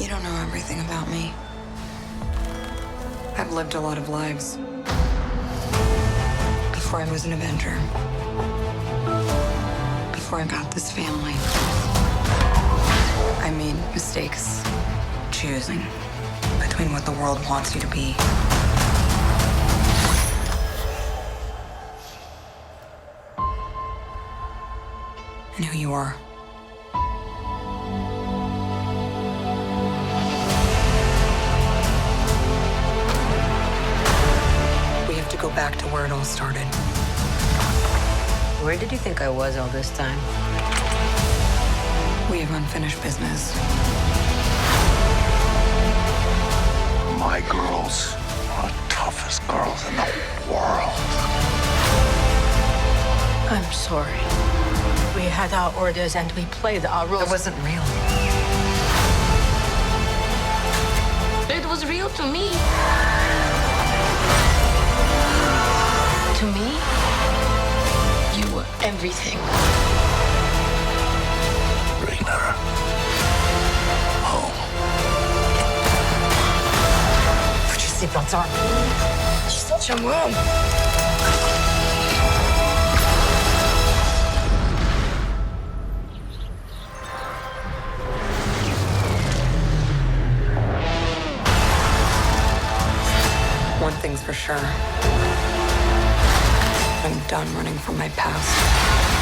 You don't know everything about me. I've lived a lot of lives. Before I was an Avenger. Before I got this family. I made mistakes choosing between what the world wants you to be and who you are. We have to go back to where it all started. Where did you think I was all this time? We have unfinished business. My girls are the toughest girls in the world. I'm sorry. We had our orders and we played our roles. It wasn't real. It was real to me. To me, you were everything. Bring her home. Put your seatbelts on. She's such a mom. One thing's for sure. I'm done running from my past.